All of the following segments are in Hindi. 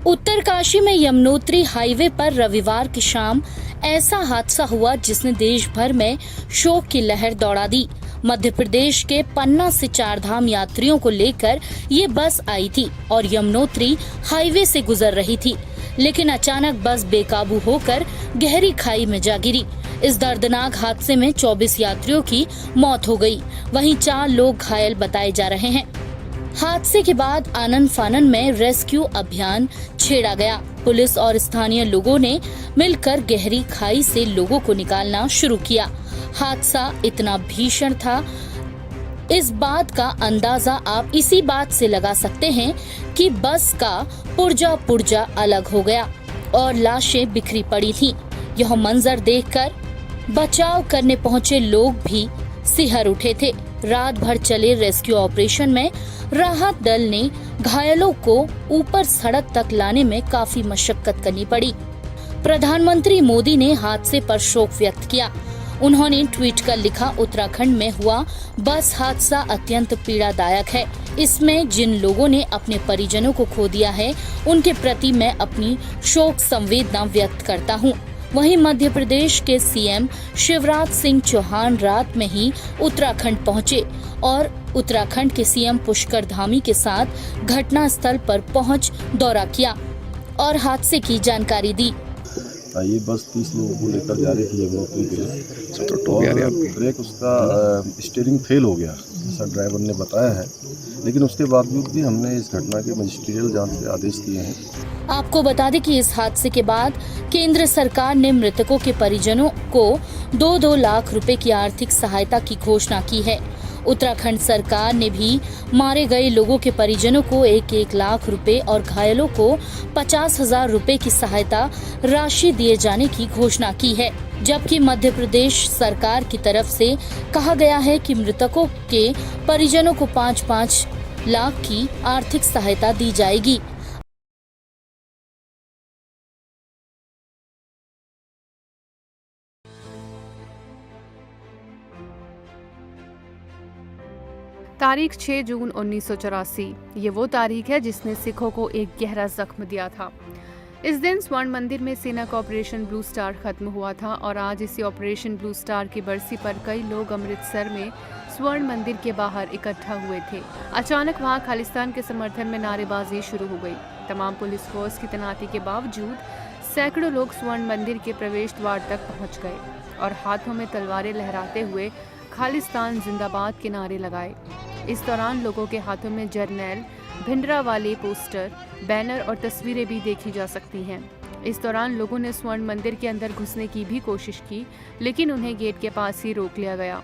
उत्तरकाशी में यमुनोत्री हाईवे पर रविवार की शाम ऐसा हादसा हुआ जिसने देश भर में शोक की लहर दौड़ा दी। मध्य प्रदेश के पन्ना से चारधाम यात्रियों को लेकर ये बस आई थी और यमुनोत्री हाईवे से गुजर रही थी, लेकिन अचानक बस बेकाबू होकर गहरी खाई में जा गिरी। इस दर्दनाक हादसे में 24 यात्रियों की मौत हो गई, वहीं 4 लोग घायल बताए जा रहे हैं। हादसे के बाद आनन फानन में रेस्क्यू अभियान छेड़ा गया। पुलिस और स्थानीय लोगों ने मिलकर गहरी खाई से लोगों को निकालना शुरू किया। हादसा इतना भीषण था, इस बात का अंदाजा आप इसी बात से लगा सकते हैं कि बस का पुर्जा अलग हो गया और लाशें बिखरी पड़ी थीं। यह मंजर देखकर बचाव करने पहुंचे लोग भी सिहर उठे थे। रात भर चले रेस्क्यू ऑपरेशन में राहत दल ने घायलों को ऊपर सड़क तक लाने में काफी मशक्कत करनी पड़ी। प्रधानमंत्री मोदी ने हादसे पर शोक व्यक्त किया। उन्होंने ट्वीट कर लिखा, उत्तराखंड में हुआ बस हादसा अत्यंत पीड़ादायक है। इसमें जिन लोगों ने अपने परिजनों को खो दिया है, उनके प्रति मैं अपनी शोक संवेदना व्यक्त करता हूँ। वहीं मध्य प्रदेश के सीएम शिवराज सिंह चौहान रात में ही उत्तराखंड पहुंचे और उत्तराखंड के सीएम पुष्कर धामी के साथ घटना स्थल पर पहुंच दौरा किया और हादसे की जानकारी दी। ये बस 30 लोगों को लेकर जा रही थी यमुनोत्री के लिए और ब्रेक उसका स्टीयरिंग फेल हो गया, ऐसा ड्राइवर ने बताया है। लेकिन उसके बावजूद भी हमने इस घटना के मजिस्ट्रियल जांच के आदेश दिए हैं। आपको बता दें कि इस हादसे के बाद केंद्र सरकार ने मृतकों के परिजनों को 2-2 लाख रुपए की आर्थिक सहायता की घोषणा की है। उत्तराखंड सरकार ने भी मारे गए लोगों के परिजनों को 1-1 लाख रुपए और घायलों को 50,000 रुपए की सहायता राशि दिए जाने की घोषणा की है, जबकि मध्य प्रदेश सरकार की तरफ से कहा गया है कि मृतकों के परिजनों को 5-5 लाख की आर्थिक सहायता दी जाएगी। तारीख 6 जून 1984 ये वो तारीख है जिसने सिखों को एक गहरा जख्म दिया था। इस दिन स्वर्ण मंदिर में सेना का ऑपरेशन ब्लू स्टार खत्म हुआ था और आज इसी ऑपरेशन ब्लू स्टार की बरसी पर कई लोग अमृतसर में स्वर्ण मंदिर के बाहर इकट्ठा हुए थे। अचानक वहां खालिस्तान के समर्थन में नारेबाजी शुरू हो गई। तमाम पुलिस फोर्स की तैनाती के बावजूद सैकड़ों लोग स्वर्ण मंदिर के प्रवेश द्वार तक पहुंच गए और हाथों में तलवारें लहराते हुए खालिस्तान जिंदाबाद के नारे लगाए। इस दौरान लोगों के हाथों में जर्नैल भिंडरावाले पोस्टर, बैनर और तस्वीरें भी देखी जा सकती हैं। इस दौरान लोगों ने स्वर्ण मंदिर के अंदर घुसने की भी कोशिश की, लेकिन उन्हें गेट के पास ही रोक लिया गया।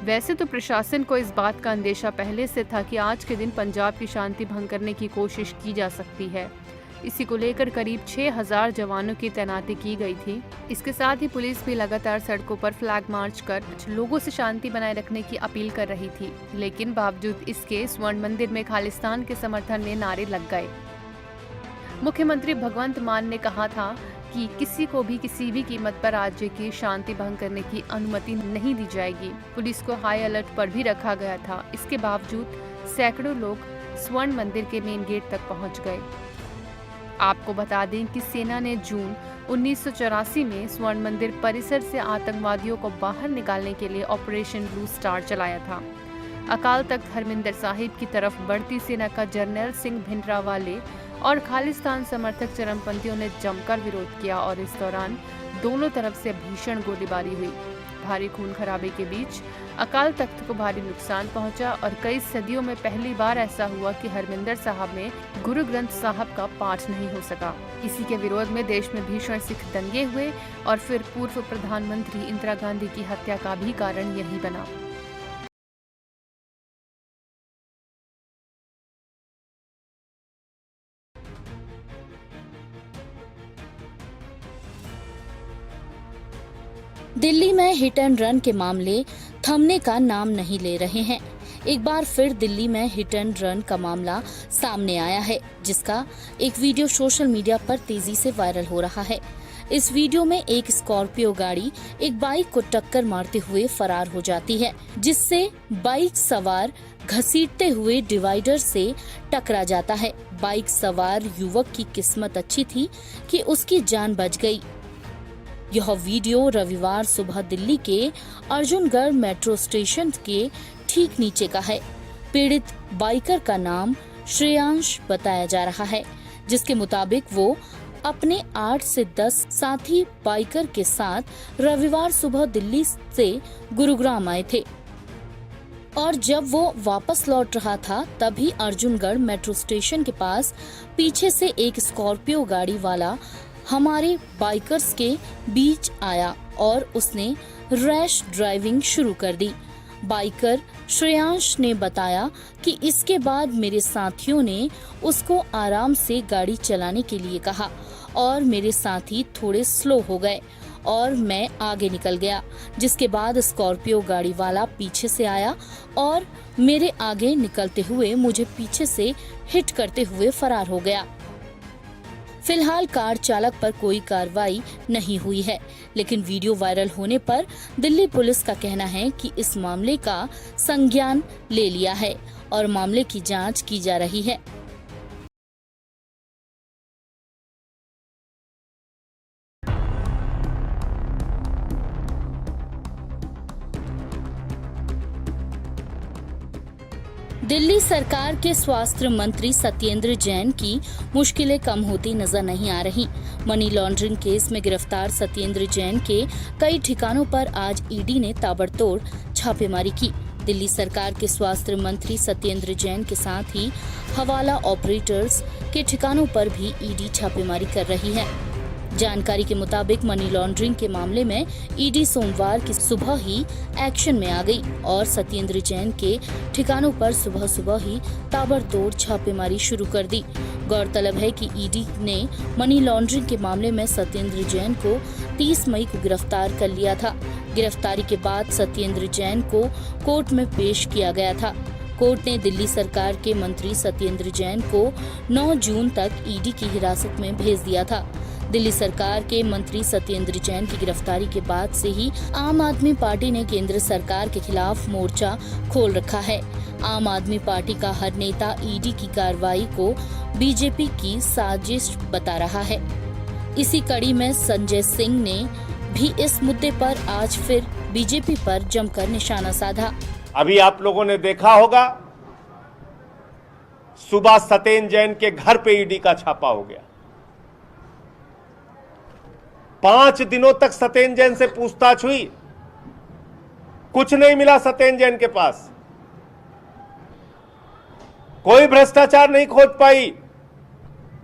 वैसे तो प्रशासन को इस बात का अंदेशा पहले से था कि आज के दिन पंजाब की शांति भंग करने की कोशिश की जा सकती है। इसी को लेकर करीब 6,000 जवानों की तैनाती की गई थी। इसके साथ ही पुलिस भी लगातार सड़कों पर फ्लैग मार्च कर लोगों से शांति बनाए रखने की अपील कर रही थी, लेकिन बावजूद इसके स्वर्ण मंदिर में खालिस्तान के समर्थन में नारे लग गए। मुख्यमंत्री भगवंत मान ने कहा था कि किसी को भी किसी भी कीमत पर राज्य की शांति भंग करने की अनुमति नहीं दी जाएगी। पुलिस को हाई अलर्ट पर भी रखा गया था। इसके बावजूद सैकड़ों लोग स्वर्ण मंदिर के मेन गेट तक पहुंच गए। आपको बता दें कि सेना ने जून 1984 में स्वर्ण मंदिर परिसर से आतंकवादियों को बाहर निकालने के लिए ऑपरेशन ब्लू स्टार चलाया था। अकाल तख्त हरमिंदर साहिब की तरफ बढ़ती सेना का जर्नैल सिंह भिंडरावाले और खालिस्तान समर्थक चरमपंथियों ने जमकर विरोध किया और इस दौरान दोनों तरफ से भीषण गोलीबारी हुई। भारी खून खराबे के बीच अकाल तख्त को भारी नुकसान पहुंचा और कई सदियों में पहली बार ऐसा हुआ कि हरमिंदर साहब में गुरु ग्रंथ साहब का पाठ नहीं हो सका। इसी के विरोध में देश में भीषण सिख दंगे हुए और फिर पूर्व प्रधानमंत्री इंदिरा गांधी की हत्या का भी कारण यही बना। दिल्ली में हिट एंड रन के मामले थमने का नाम नहीं ले रहे हैं। एक बार फिर दिल्ली में हिट एंड रन का मामला सामने आया है, जिसका एक वीडियो सोशल मीडिया पर तेजी से वायरल हो रहा है। इस वीडियो में एक स्कॉर्पियो गाड़ी एक बाइक को टक्कर मारते हुए फरार हो जाती है, जिससे बाइक सवार घसीटते हुए डिवाइडर से टकरा जाता है। बाइक सवार युवक की किस्मत अच्छी थी कि उसकी जान बच गई। यह वीडियो रविवार सुबह दिल्ली के अर्जुनगढ़ मेट्रो स्टेशन के ठीक नीचे का है। पीड़ित बाइकर का नाम श्रेयांश बताया जा रहा है, जिसके मुताबिक वो अपने 8 से 10 साथी बाइकर के साथ रविवार सुबह दिल्ली से गुरुग्राम आए थे और जब वो वापस लौट रहा था तभी अर्जुनगढ़ मेट्रो स्टेशन के पास पीछे से एक स्कॉर्पियो गाड़ी वाला हमारे बाइकर्स के बीच आया और उसने रैश ड्राइविंग शुरू कर दी। बाइकर श्रेयांश ने बताया कि इसके बाद मेरे साथियों ने उसको आराम से गाड़ी चलाने के लिए कहा और मेरे साथी थोड़े स्लो हो गए और मैं आगे निकल गया, जिसके बाद स्कॉर्पियो गाड़ी वाला पीछे से आया और मेरे आगे निकलते हुए मुझे पीछे से हिट करते हुए फरार हो गया। फिलहाल कार चालक पर कोई कार्रवाई नहीं हुई है, लेकिन वीडियो वायरल होने पर दिल्ली पुलिस का कहना है कि इस मामले का संज्ञान ले लिया है और मामले की जांच की जा रही है। दिल्ली सरकार के स्वास्थ्य मंत्री सत्येंद्र जैन की मुश्किलें कम होती नजर नहीं आ रही। मनी लॉन्ड्रिंग केस में गिरफ्तार सत्येंद्र जैन के कई ठिकानों पर आज ईडी ने ताबड़तोड़ छापेमारी की। दिल्ली सरकार के स्वास्थ्य मंत्री सत्येंद्र जैन के साथ ही हवाला ऑपरेटर्स के ठिकानों पर भी ईडी छापेमारी कर रही है। जानकारी के मुताबिक मनी लॉन्ड्रिंग के मामले में ईडी सोमवार की सुबह ही एक्शन में आ गई और सत्येंद्र जैन के ठिकानों पर सुबह सुबह ही ताबड़तोड़ छापेमारी शुरू कर दी। गौरतलब है कि ईडी ने मनी लॉन्ड्रिंग के मामले में सत्येंद्र जैन को 30 मई को गिरफ्तार कर लिया था। गिरफ्तारी के बाद सत्येंद्र जैन को कोर्ट में पेश किया गया था। कोर्ट ने दिल्ली सरकार के मंत्री सत्येंद्र जैन को 9 जून तक ईडी की हिरासत में भेज दिया था। दिल्ली सरकार के मंत्री सत्येंद्र जैन की गिरफ्तारी के बाद से ही आम आदमी पार्टी ने केंद्र सरकार के खिलाफ मोर्चा खोल रखा है। आम आदमी पार्टी का हर नेता ईडी की कार्रवाई को बीजेपी की साजिश बता रहा है। इसी कड़ी में संजय सिंह ने भी इस मुद्दे पर आज फिर बीजेपी पर जमकर निशाना साधा। अभी आप लोगों ने देखा होगा, सुबह सत्येंद्र जैन के घर पे ईडी का छापा हो गया। 5 दिनों तक सत्येंद्र जैन से पूछताछ हुई, कुछ नहीं मिला सत्येंद्र जैन के पास, कोई भ्रष्टाचार नहीं खोज पाई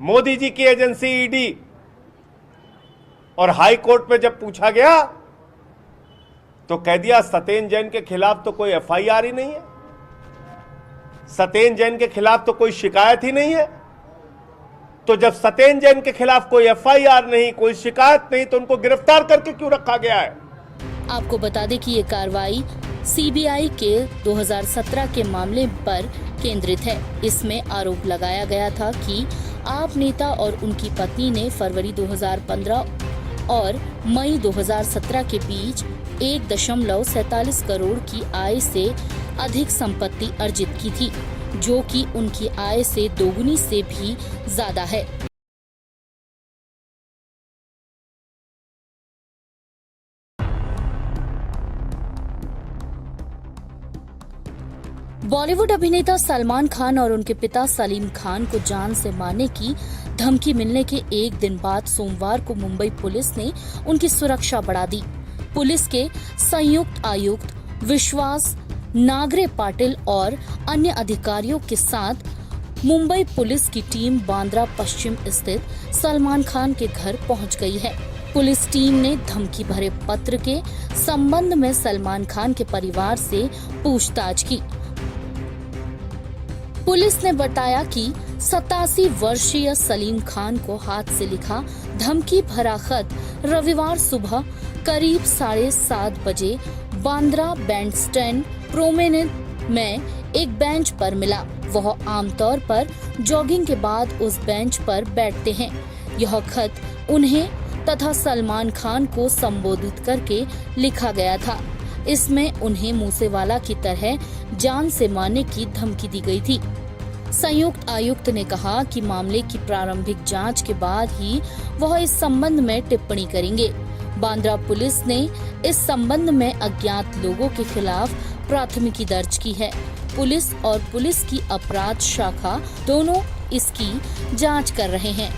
मोदी जी की एजेंसी ईडी। और हाई कोर्ट में जब पूछा गया तो कह दिया सत्येंद्र जैन के खिलाफ तो कोई एफआईआर ही नहीं है, सत्येंद्र जैन के खिलाफ तो कोई शिकायत ही नहीं है। तो जब सत्येंद्र जैन के खिलाफ कोई एफआईआर नहीं, कोई शिकायत नहीं, तो उनको गिरफ्तार करके क्यों रखा गया है? आपको बता दें कि ये कार्रवाई सीबीआई के 2017 के मामले पर केंद्रित है। इसमें आरोप लगाया गया था कि आप नेता और उनकी पत्नी ने फरवरी 2015 और मई 2017 के बीच 1.47 करोड़ की आय से अधिक संपत्ति अर्जित की थी, जो कि उनकी आय से दोगुनी से भी ज्यादा है। बॉलीवुड अभिनेता सलमान खान और उनके पिता सलीम खान को जान से मारने की धमकी मिलने के एक दिन बाद सोमवार को मुंबई पुलिस ने उनकी सुरक्षा बढ़ा दी। पुलिस के संयुक्त आयुक्त विश्वास नागरे पाटिल और अन्य अधिकारियों के साथ मुंबई पुलिस की टीम बांद्रा पश्चिम स्थित सलमान खान के घर पहुंच गई है। पुलिस टीम ने धमकी भरे पत्र के संबंध में सलमान खान के परिवार से पूछताछ की। पुलिस ने बताया कि 87 वर्षीय सलीम खान को हाथ से लिखा धमकी भरा खत रविवार सुबह करीब 7:30 बजे बांद्रा बैंडस्टैंड प्रोमेनेड में एक बेंच पर मिला। वह आमतौर पर जॉगिंग के बाद उस बेंच पर बैठते हैं। यह खत उन्हें तथा सलमान खान को संबोधित करके लिखा गया था। इसमें उन्हें मूसेवाला की तरह जान से मारने की धमकी दी गई थी। संयुक्त आयुक्त ने कहा कि मामले की प्रारंभिक जांच के बाद ही वह इस संबंध में टिप्पणी करेंगे। बांद्रा पुलिस ने इस संबंध में अज्ञात लोगों के खिलाफ प्राथमिकी दर्ज की है। पुलिस और पुलिस की अपराध शाखा दोनों इसकी जांच कर रहे हैं।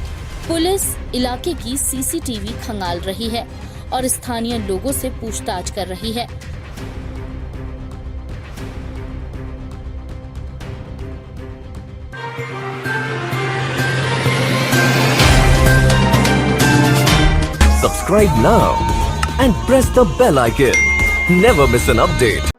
पुलिस इलाके की सीसीटीवी खंगाल रही है और स्थानीय लोगों से पूछताछ कर रही है। Subscribe now and press the bell icon. Never miss an update.